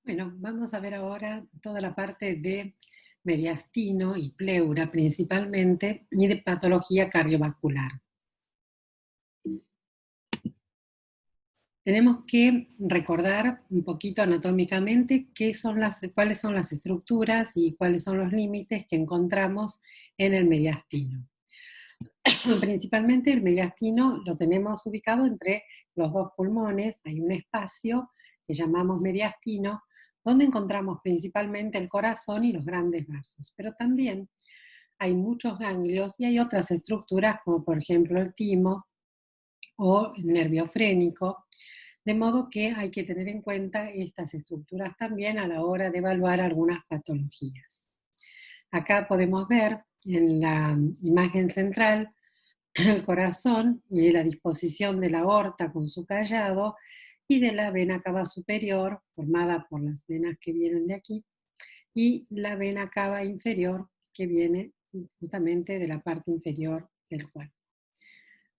Bueno, vamos a ver ahora toda la parte de mediastino y pleura principalmente y de patología cardiovascular. Tenemos que recordar un poquito anatómicamente cuáles son las estructuras y cuáles son los límites que encontramos en el mediastino. Principalmente el mediastino lo tenemos ubicado entre los dos pulmones, hay un espacio que llamamos mediastino, donde encontramos principalmente el corazón y los grandes vasos, pero también hay muchos ganglios y hay otras estructuras como por ejemplo el timo o el nervio frénico, de modo que hay que tener en cuenta estas estructuras también a la hora de evaluar algunas patologías. Acá podemos ver en la imagen central el corazón y la disposición de la aorta con su callado y de la vena cava superior, formada por las venas que vienen de aquí, y la vena cava inferior, que viene justamente de la parte inferior del cuerpo.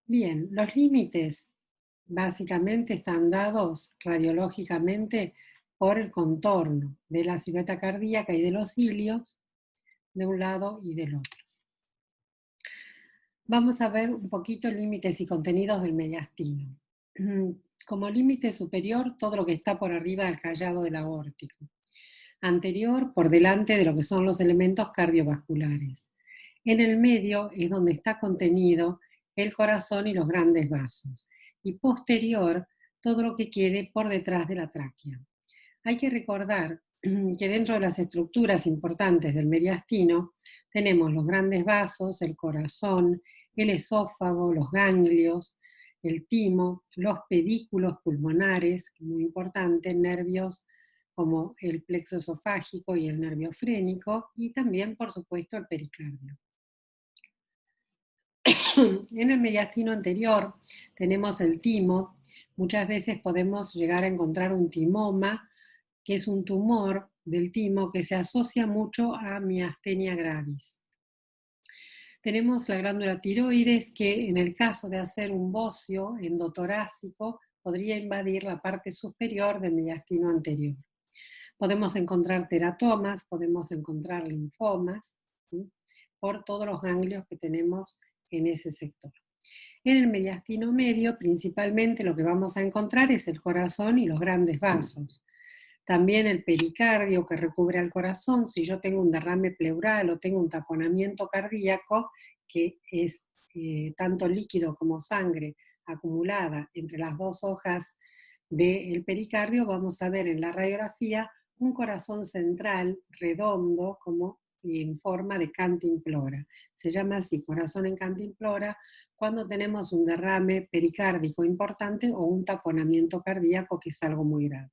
Bien, los límites básicamente están dados radiológicamente por el contorno de la silueta cardíaca y de los cilios de un lado y del otro. Vamos a ver un poquito límites y contenidos del mediastino. Como límite superior, todo lo que está por arriba del callado del aórtico. Anterior, por delante de lo que son los elementos cardiovasculares. En el medio es donde está contenido el corazón y los grandes vasos. Y posterior, todo lo que quede por detrás de la tráquea. Hay que recordar que dentro de las estructuras importantes del mediastino tenemos los grandes vasos, el corazón, el esófago, los ganglios, el timo, los pedículos pulmonares, muy importante, nervios como el plexo esofágico y el nervio frénico, y también, por supuesto, el pericardio. En el mediastino anterior tenemos el timo. Muchas veces podemos llegar a encontrar un timoma, que es un tumor del timo que se asocia mucho a miastenia gravis. Tenemos la glándula tiroides que en el caso de hacer un bocio endotorácico podría invadir la parte superior del mediastino anterior. Podemos encontrar teratomas, podemos encontrar linfomas, ¿sí?, por todos los ganglios que tenemos en ese sector. En el mediastino medio, principalmente lo que vamos a encontrar es el corazón y los grandes vasos. También el pericardio que recubre al corazón. Si yo tengo un derrame pleural o tengo un taponamiento cardíaco, que es tanto líquido como sangre acumulada entre las dos hojas del pericardio, vamos a ver en la radiografía un corazón central redondo como en forma de cantimplora. Se llama así, corazón en cantimplora, cuando tenemos un derrame pericárdico importante o un taponamiento cardíaco, que es algo muy grave.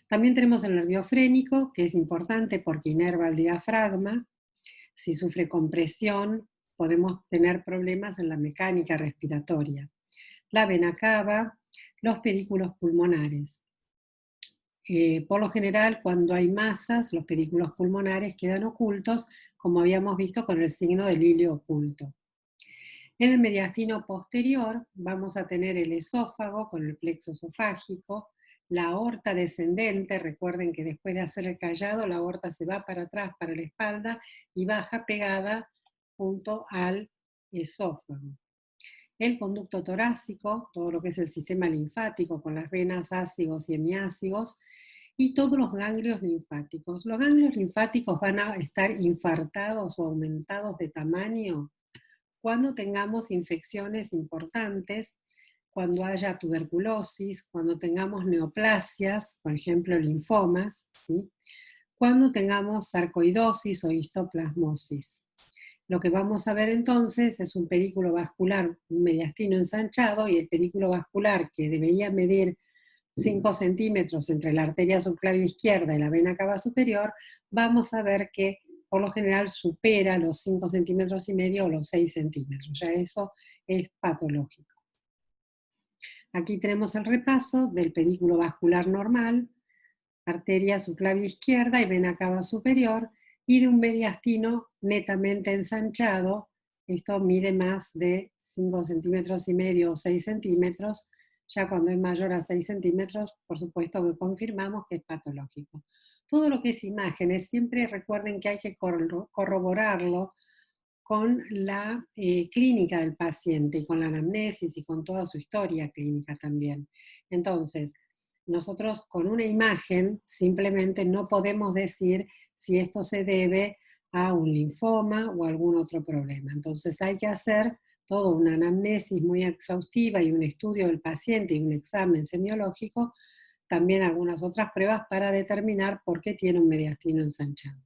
También tenemos el nervio frénico, que es importante porque inerva el diafragma. Si sufre compresión, podemos tener problemas en la mecánica respiratoria. La vena cava, los pedículos pulmonares. Por lo general, cuando hay masas, los pedículos pulmonares quedan ocultos, como habíamos visto con el signo del hilio oculto. En el mediastino posterior vamos a tener el esófago con el plexo esofágico, la aorta descendente. Recuerden que después de hacer el callado, la aorta se va para atrás, para la espalda, y baja pegada junto al esófago. El conducto torácico, todo lo que es el sistema linfático con las venas ácigos y hemiácigos, y todos los ganglios linfáticos. Los ganglios linfáticos van a estar infartados o aumentados de tamaño cuando tengamos infecciones importantes, cuando haya tuberculosis, cuando tengamos neoplasias, por ejemplo linfomas, ¿sí?, cuando tengamos sarcoidosis o histoplasmosis. Lo que vamos a ver entonces es un pedículo vascular, un mediastino ensanchado, y el pedículo vascular, que debería medir 5 centímetros entre la arteria subclavia izquierda y la vena cava superior, vamos a ver que por lo general supera los 5 centímetros y medio o los 6 centímetros. Ya eso es patológico. Aquí tenemos el repaso del pedículo vascular normal, arteria subclavia izquierda y vena cava superior, y de un mediastino netamente ensanchado. Esto mide más de 5 centímetros y medio o 6 centímetros, Ya cuando es mayor a 6 centímetros, por supuesto que confirmamos que es patológico. Todo lo que es imágenes, siempre recuerden que hay que corroborarlo con la clínica del paciente y con la anamnesis y con toda su historia clínica también. Entonces, nosotros con una imagen simplemente no podemos decir si esto se debe a un linfoma o algún otro problema. Entonces hay que hacer toda una anamnesis muy exhaustiva y un estudio del paciente y un examen semiológico, también algunas otras pruebas para determinar por qué tiene un mediastino ensanchado.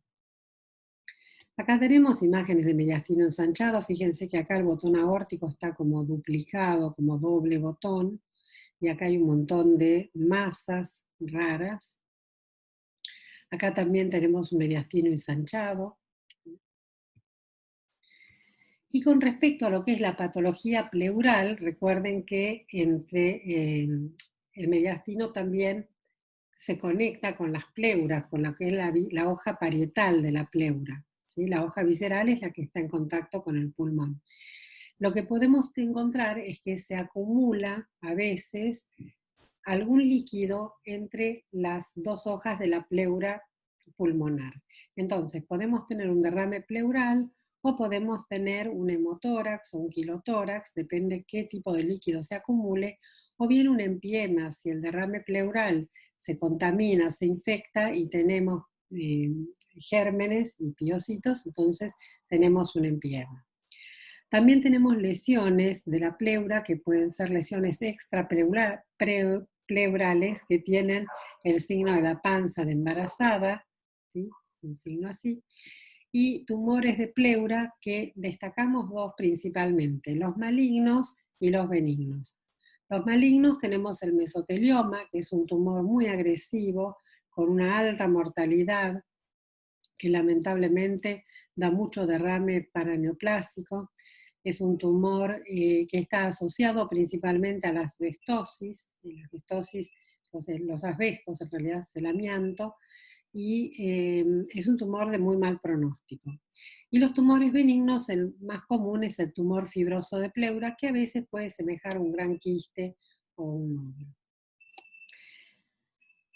Acá tenemos imágenes de mediastino ensanchado. Fíjense que acá el botón aórtico está como duplicado, como doble botón, y acá hay un montón de masas raras. Acá también tenemos un mediastino ensanchado. Y con respecto a lo que es la patología pleural, recuerden que el mediastino también se conecta con las pleuras, con lo que es la hoja parietal de la pleura. ¿Sí? La hoja visceral es la que está en contacto con el pulmón. Lo que podemos encontrar es que se acumula a veces algún líquido entre las dos hojas de la pleura pulmonar. Entonces, podemos tener un derrame pleural o podemos tener un hemotórax o un quilotórax, depende qué tipo de líquido se acumule, o bien un empiema, si el derrame pleural se contamina, se infecta y tenemos gérmenes y piocitos, entonces tenemos un empiema. También tenemos lesiones de la pleura que pueden ser lesiones extrapleurales que tienen el signo de la panza de embarazada, ¿sí? Es un signo así, y tumores de pleura que destacamos dos principalmente, los malignos y los benignos. Los malignos tenemos el mesotelioma, que es un tumor muy agresivo, con una alta mortalidad, que lamentablemente da mucho derrame paraneoplásico. Es un tumor que está asociado principalmente a la asbestosis, y la asbestosis, los asbestos en realidad es el amianto, y es un tumor de muy mal pronóstico. Y los tumores benignos, el más común es el tumor fibroso de pleura, que a veces puede semejar un gran quiste o un nódulo.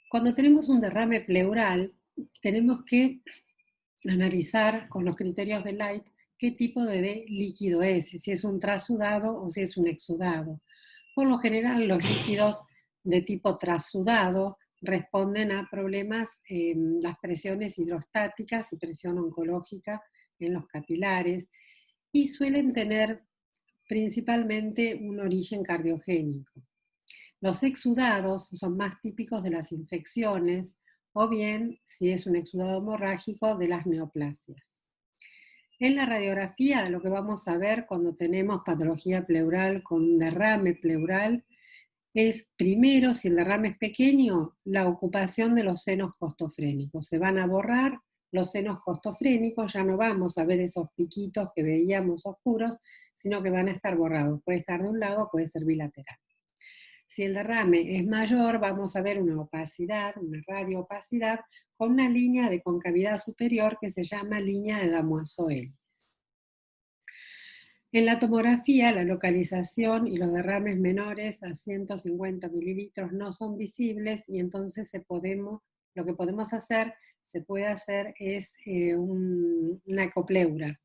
Cuando tenemos un derrame pleural, tenemos que analizar con los criterios de Light qué tipo de líquido es, si es un trasudado o si es un exudado. Por lo general, los líquidos de tipo trasudado responden a problemas en las presiones hidrostáticas y presión oncológica en los capilares y suelen tener principalmente un origen cardiogénico. Los exudados son más típicos de las infecciones o bien, si es un exudado hemorrágico, de las neoplasias. En la radiografía, lo que vamos a ver cuando tenemos patología pleural con un derrame pleural es, primero, si el derrame es pequeño, la ocupación de los senos costofrénicos. Se van a borrar los senos costofrénicos, ya no vamos a ver esos piquitos que veíamos oscuros, sino que van a estar borrados. Puede estar de un lado, puede ser bilateral. Si el derrame es mayor, vamos a ver una opacidad, una radioopacidad, con una línea de concavidad superior que se llama línea de Damoiseau-Ellis. En la tomografía, la localización y los derrames menores a 150 mililitros no son visibles y entonces lo que podemos hacer, se puede hacer es una ecopleura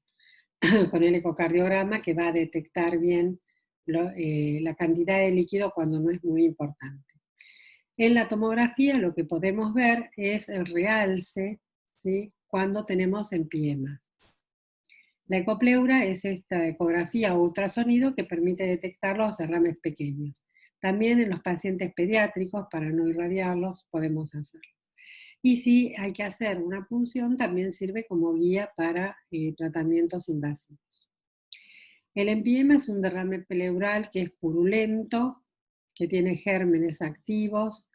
con el ecocardiograma que va a detectar bien la cantidad de líquido cuando no es muy importante. En la tomografía lo que podemos ver es el realce, ¿sí? Cuando tenemos empiema. La ecopleura es esta ecografía o ultrasonido que permite detectar los derrames pequeños. También en los pacientes pediátricos, para no irradiarlos, podemos hacerlo. Y si hay que hacer una punción, también sirve como guía para tratamientos invasivos. El empiema es un derrame pleural que es purulento, que tiene gérmenes activos,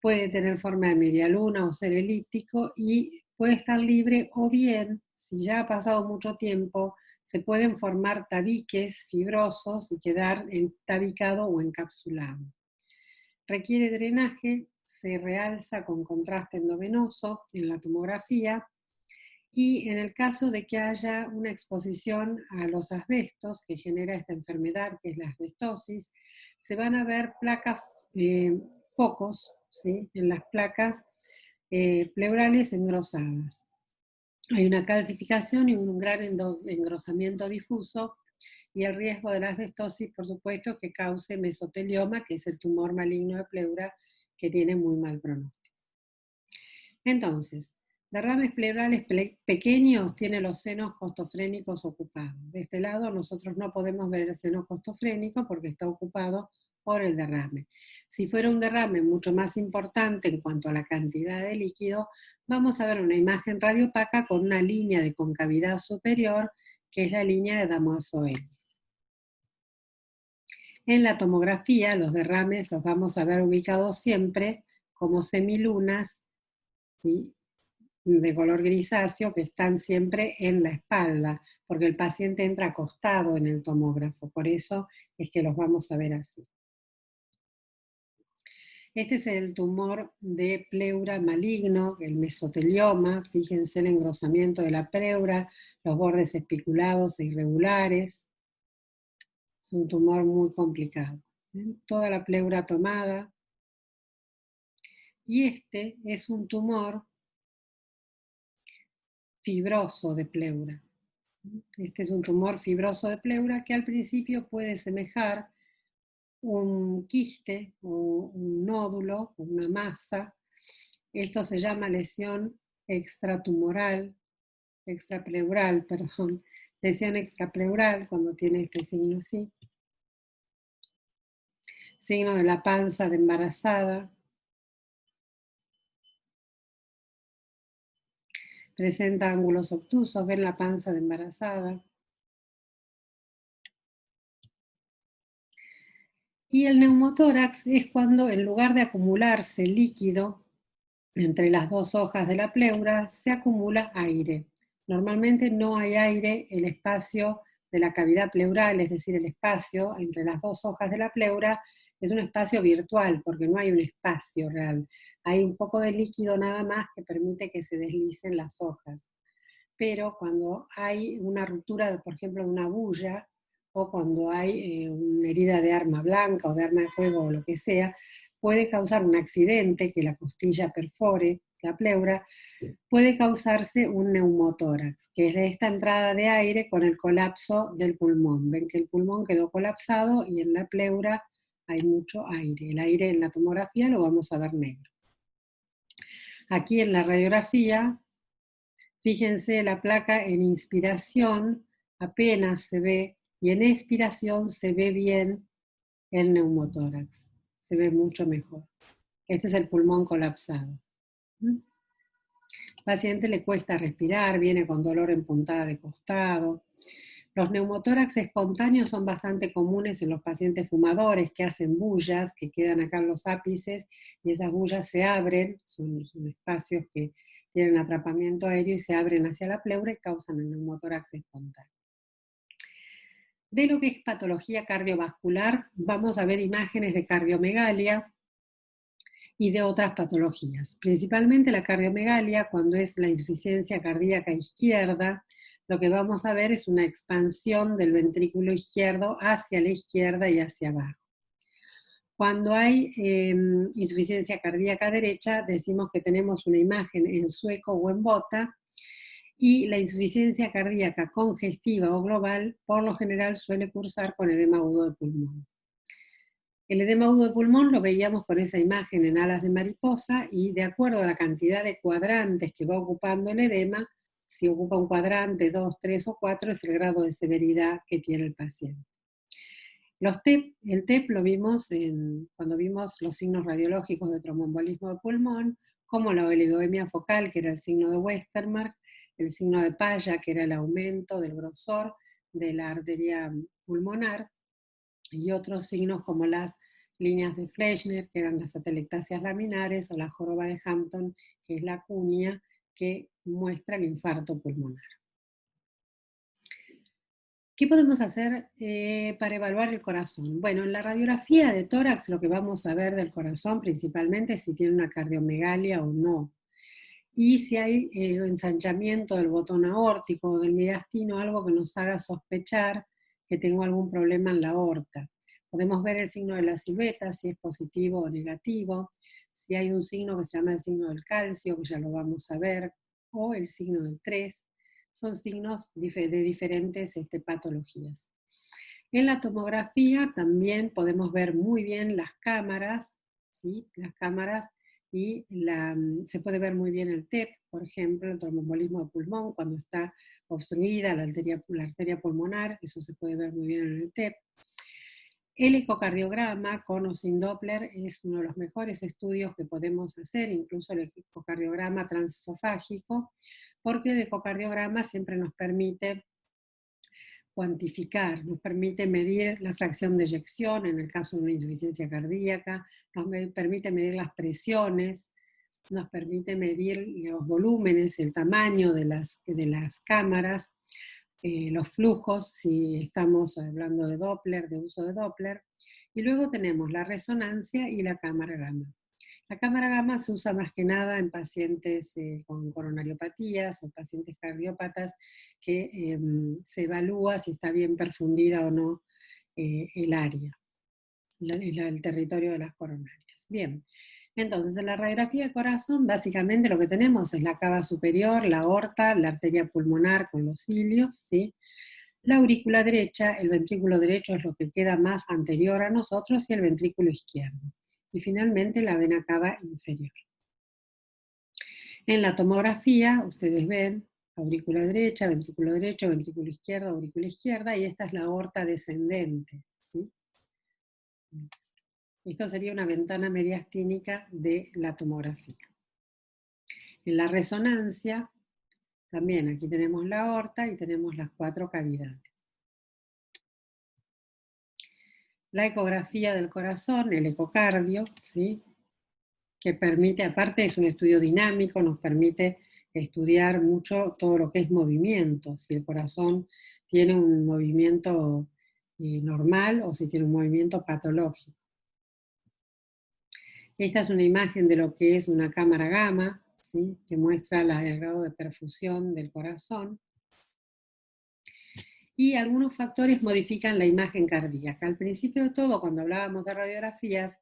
puede tener forma de media luna o ser elíptico y puede estar libre o bien, si ya ha pasado mucho tiempo, se pueden formar tabiques fibrosos y quedar tabicado o encapsulado. Requiere drenaje, se realza con contraste endovenoso en la tomografía Y en el caso de que haya una exposición a los asbestos que genera esta enfermedad, que es la asbestosis, se van a ver placas, focos, ¿sí?, en las placas pleurales engrosadas. Hay una calcificación y un gran engrosamiento difuso, y el riesgo de la asbestosis, por supuesto, que cause mesotelioma, que es el tumor maligno de pleura que tiene muy mal pronóstico. Entonces, derrames pleurales pequeños tienen los senos costofrénicos ocupados. De este lado nosotros no podemos ver el seno costofrénico porque está ocupado por el derrame. Si fuera un derrame mucho más importante en cuanto a la cantidad de líquido, vamos a ver una imagen radiopaca con una línea de concavidad superior, que es la línea de Damoiseau-Ellis. En la tomografía, los derrames los vamos a ver ubicados siempre como semilunas, ¿sí?, de color grisáceo, que están siempre en la espalda, porque el paciente entra acostado en el tomógrafo, por eso es que los vamos a ver así. Este es el tumor de pleura maligno, el mesotelioma. Fíjense el engrosamiento de la pleura, los bordes espiculados e irregulares. Es un tumor muy complicado. Toda la pleura tomada. Y este es un tumor fibroso de pleura. Este es un tumor fibroso de pleura que al principio puede semejar un quiste o un nódulo, una masa. Esto se llama lesión extrapleural, lesión extrapleural cuando tiene este signo así. Signo de la panza de embarazada. Presenta ángulos obtusos, ven la panza de embarazada. Y el neumotórax es cuando, en lugar de acumularse líquido entre las dos hojas de la pleura, se acumula aire. Normalmente no hay aire, el espacio de la cavidad pleural, es decir, el espacio entre las dos hojas de la pleura, es un espacio virtual, porque no hay un espacio real. Hay un poco de líquido nada más que permite que se deslicen las hojas. Pero cuando hay una ruptura, por ejemplo, de una bulla, o cuando hay una herida de arma blanca o de arma de fuego o lo que sea, puede causar un accidente, que la costilla perfore la pleura, puede causarse un neumotórax, que es esta entrada de aire con el colapso del pulmón. Ven que el pulmón quedó colapsado y en la pleura hay mucho aire. El aire en la tomografía lo vamos a ver negro. Aquí en la radiografía, fíjense la placa en inspiración apenas se ve, y en expiración se ve bien el neumotórax, se ve mucho mejor. Este es el pulmón colapsado. Al paciente le cuesta respirar, viene con dolor en puntada de costado. Los neumotórax espontáneos son bastante comunes en los pacientes fumadores que hacen bullas, que quedan acá en los ápices, y esas bullas se abren, son espacios que tienen atrapamiento aéreo y se abren hacia la pleura y causan el neumotórax espontáneo. De lo que es patología cardiovascular, vamos a ver imágenes de cardiomegalia y de otras patologías. Principalmente la cardiomegalia, cuando es la insuficiencia cardíaca izquierda, lo que vamos a ver es una expansión del ventrículo izquierdo hacia la izquierda y hacia abajo. Cuando hay insuficiencia cardíaca derecha, decimos que tenemos una imagen en sueco o en bota, y la insuficiencia cardíaca congestiva o global, por lo general, suele cursar con edema agudo de pulmón. El edema agudo de pulmón lo veíamos con esa imagen en alas de mariposa, y de acuerdo a la cantidad de cuadrantes que va ocupando el edema, si ocupa un cuadrante, 2, 3 o 4, es el grado de severidad que tiene el paciente. El TEP lo vimos cuando vimos los signos radiológicos de tromboembolismo de pulmón, como la oligoemia focal, que era el signo de Westermarck, el signo de Paya, que era el aumento del grosor de la arteria pulmonar, y otros signos como las líneas de Fleischner, que eran las atelectasias laminares, o la joroba de Hampton, que es la cuña, que muestra el infarto pulmonar. ¿Qué podemos hacer para evaluar el corazón? Bueno, en la radiografía de tórax lo que vamos a ver del corazón principalmente es si tiene una cardiomegalia o no. y si hay ensanchamiento del botón aórtico o del mediastino, algo que nos haga sospechar que tengo algún problema en la aorta. Podemos ver el signo de la silueta, si es positivo o negativo, si hay un signo que se llama el signo del calcio, que ya lo vamos a ver, o el signo del 3, son signos de diferentes patologías. En la tomografía también podemos ver muy bien las cámaras, ¿sí? Las cámaras y se puede ver muy bien el TEP, por ejemplo, el tromboembolismo de pulmón, cuando está obstruida la arteria pulmonar, eso se puede ver muy bien en el TEP. El ecocardiograma con o sin Doppler es uno de los mejores estudios que podemos hacer, incluso el ecocardiograma transesofágico, porque el ecocardiograma siempre nos permite cuantificar, nos permite medir la fracción de eyección en el caso de una insuficiencia cardíaca, nos permite medir las presiones, nos permite medir los volúmenes, el tamaño de las cámaras, los flujos, si estamos hablando de Doppler, de uso de Doppler, y luego tenemos la resonancia y la cámara gamma. La cámara gamma se usa más que nada en pacientes con coronariopatías o pacientes cardiópatas que se evalúa si está bien perfundida o no el área, el territorio de las coronarias. Bien, entonces en la radiografía de corazón básicamente lo que tenemos es la cava superior, la aorta, la arteria pulmonar con los cilios, ¿sí? La aurícula derecha, el ventrículo derecho es lo que queda más anterior a nosotros y el ventrículo izquierdo. Y finalmente la vena cava inferior. En la tomografía, ustedes ven aurícula derecha, ventrículo izquierdo, aurícula izquierda, y esta es la aorta descendente, ¿sí? Esto sería una ventana mediastínica de la tomografía. En la resonancia, también aquí tenemos la aorta y tenemos las 4 cavidades. La ecografía del corazón, el ecocardio, ¿sí? Que permite, aparte es un estudio dinámico, nos permite estudiar mucho todo lo que es movimiento, si el corazón tiene un movimiento normal o si tiene un movimiento patológico. Esta es una imagen de lo que es una cámara gamma, ¿sí? Que muestra el grado de perfusión del corazón. Y algunos factores modifican la imagen cardíaca. Al principio de todo, cuando hablábamos de radiografías,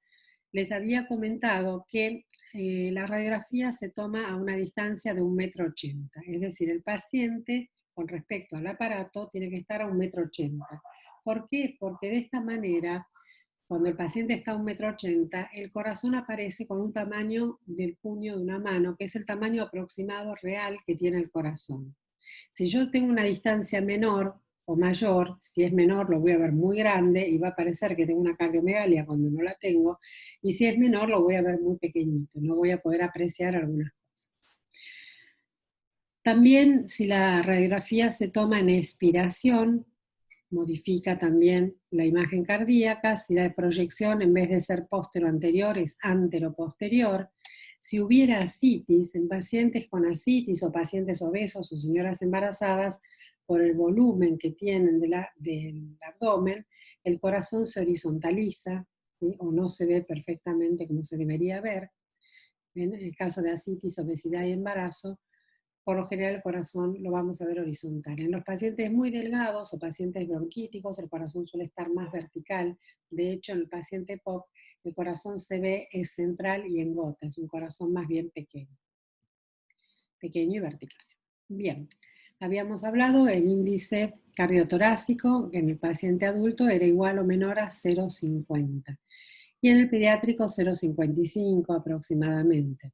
les había comentado que la radiografía se toma a una distancia de 1,80 m, es decir, el paciente con respecto al aparato tiene que estar a 1,80 m. ¿Por qué? Porque de esta manera, cuando el paciente está a 1,80 m, el corazón aparece con un tamaño del puño de una mano, que es el tamaño aproximado real que tiene el corazón. Si yo tengo una distancia menor o mayor, si es menor lo voy a ver muy grande y va a parecer que tengo una cardiomegalia cuando no la tengo, y si es menor lo voy a ver muy pequeñito, no voy a poder apreciar algunas cosas. También si la radiografía se toma en expiración, modifica también la imagen cardíaca. Si la proyección en vez de ser póstero-anterior es antero-posterior. Si hubiera ascitis en pacientes con ascitis o pacientes obesos o señoras embarazadas, por el volumen que tienen del abdomen, el corazón se horizontaliza, ¿sí? O no se ve perfectamente como se debería ver. En el caso de ascitis, obesidad y embarazo, por lo general el corazón lo vamos a ver horizontal. En los pacientes muy delgados o pacientes bronquíticos, el corazón suele estar más vertical. De hecho, en el paciente POC, el corazón se ve es central y en gota, es un corazón más bien pequeño y vertical. Bien, habíamos hablado del índice cardiotorácico, que en el paciente adulto era igual o menor a 0,50 y en el pediátrico 0,55 aproximadamente.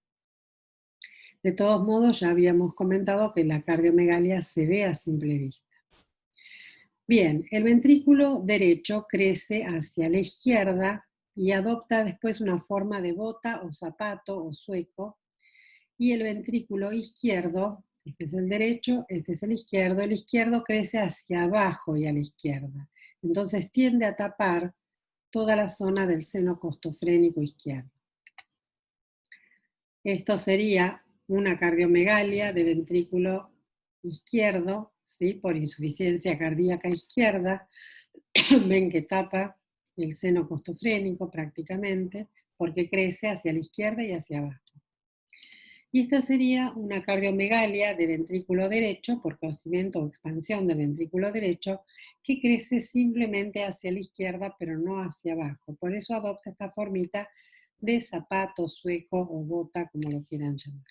De todos modos, ya habíamos comentado que la cardiomegalia se ve a simple vista. Bien, el ventrículo derecho crece hacia la izquierda y adopta después una forma de bota o zapato o sueco, y el ventrículo izquierdo, este es el derecho, este es el izquierdo crece hacia abajo y a la izquierda. Entonces tiende a tapar toda la zona del seno costofrénico izquierdo. Esto sería una cardiomegalia de ventrículo izquierdo, ¿sí? Por insuficiencia cardíaca izquierda. Ven que tapa el seno costofrénico prácticamente, porque crece hacia la izquierda y hacia abajo. Y esta sería una cardiomegalia de ventrículo derecho por crecimiento o expansión del ventrículo derecho que crece simplemente hacia la izquierda pero no hacia abajo. Por eso adopta esta formita de zapato, sueco o bota, como lo quieran llamar.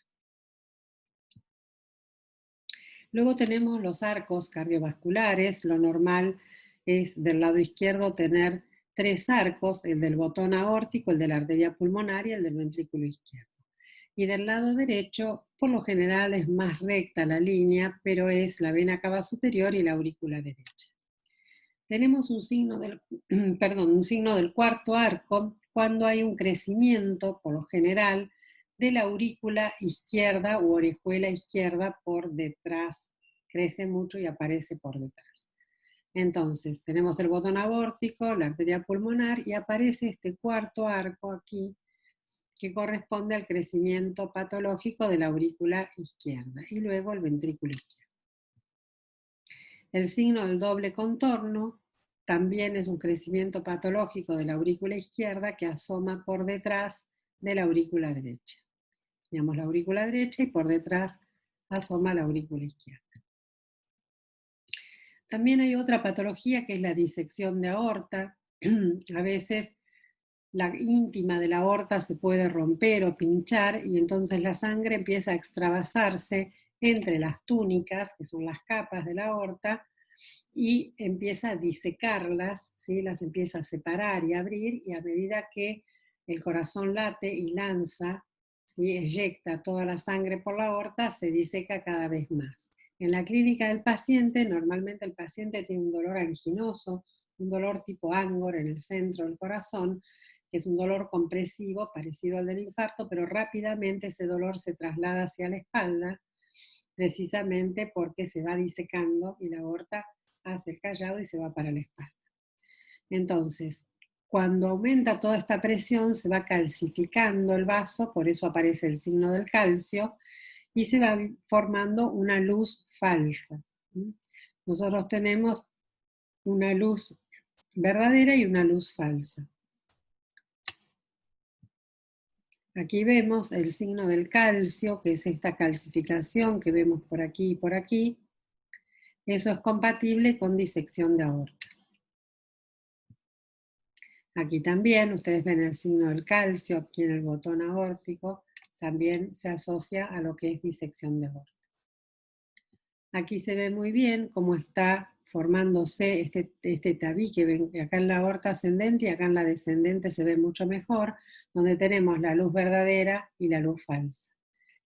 Luego tenemos los arcos cardiovasculares. Lo normal es del lado izquierdo tener 3 arcos, el del botón aórtico, el de la arteria pulmonar y el del ventrículo izquierdo. Y del lado derecho, por lo general es más recta la línea, pero es la vena cava superior y la aurícula derecha. Tenemos un signo del, un signo del cuarto arco cuando hay un crecimiento, por lo general, de la aurícula izquierda u orejuela izquierda por detrás. Crece mucho y aparece por detrás. Entonces, tenemos el botón aórtico, la arteria pulmonar y aparece este cuarto arco aquí que corresponde al crecimiento patológico de la aurícula izquierda y luego el ventrículo izquierdo. El signo del doble contorno también es un crecimiento patológico de la aurícula izquierda que asoma por detrás de la aurícula derecha. Tenemos la aurícula derecha y por detrás asoma la aurícula izquierda. También hay otra patología que es la disección de aorta. A veces la íntima de la aorta se puede romper o pinchar y entonces la sangre empieza a extravasarse entre las túnicas, que son las capas de la aorta, y empieza a disecarlas, ¿sí? Las empieza a separar y abrir, y a medida que el corazón late y lanza, ¿sí? Eyecta toda la sangre por la aorta, se diseca cada vez más. En la clínica del paciente, normalmente el paciente tiene un dolor anginoso, un dolor tipo Angor en el centro del corazón, que es un dolor compresivo parecido al del infarto, pero rápidamente ese dolor se traslada hacia la espalda, precisamente porque se va disecando y la aorta hace el callado y se va para la espalda. Entonces, cuando aumenta toda esta presión, se va calcificando el vaso, por eso aparece el signo del calcio, y se va formando una luz falsa. Nosotros tenemos una luz verdadera y una luz falsa. Aquí vemos el signo del calcio, que es esta calcificación que vemos por aquí y por aquí. Eso es compatible con disección de aorta. Aquí también ustedes ven el signo del calcio, aquí en el botón aórtico, también se asocia a lo que es disección de aorta. Aquí se ve muy bien cómo está formándose este tabique, ven que acá en la aorta ascendente y acá en la descendente se ve mucho mejor, donde tenemos la luz verdadera y la luz falsa.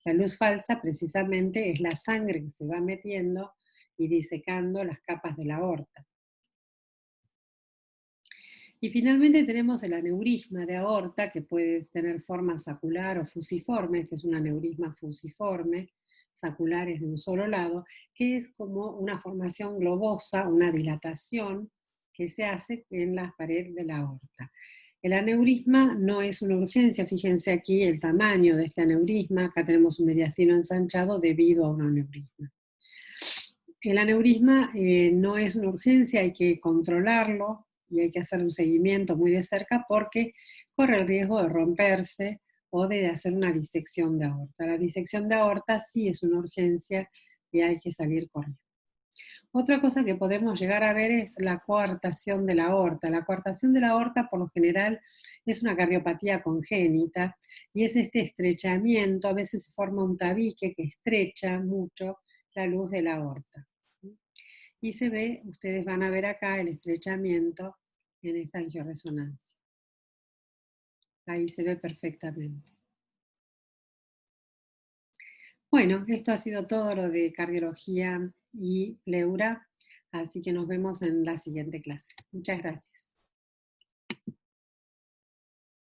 La luz falsa precisamente es la sangre que se va metiendo y disecando las capas de la aorta. Y finalmente tenemos el aneurisma de aorta, que puede tener forma sacular o fusiforme. Este es un aneurisma fusiforme, sacular es de un solo lado, que es como una formación globosa, una dilatación que se hace en la pared de la aorta. El aneurisma no es una urgencia, fíjense aquí el tamaño de este aneurisma, acá tenemos un mediastino ensanchado debido a un aneurisma. El aneurisma no es una urgencia, hay que controlarlo y hay que hacer un seguimiento muy de cerca porque corre el riesgo de romperse o de hacer una disección de aorta. La disección de aorta sí es una urgencia y hay que salir corriendo. Otra cosa que podemos llegar a ver es la coartación de la aorta. La coartación de la aorta por lo general es una cardiopatía congénita y es este estrechamiento, a veces se forma un tabique que estrecha mucho la luz de la aorta. Y se ve, ustedes van a ver acá el estrechamiento en esta angioresonancia. Ahí se ve perfectamente. Bueno, esto ha sido todo lo de cardiología y pleura, así que nos vemos en la siguiente clase. Muchas gracias.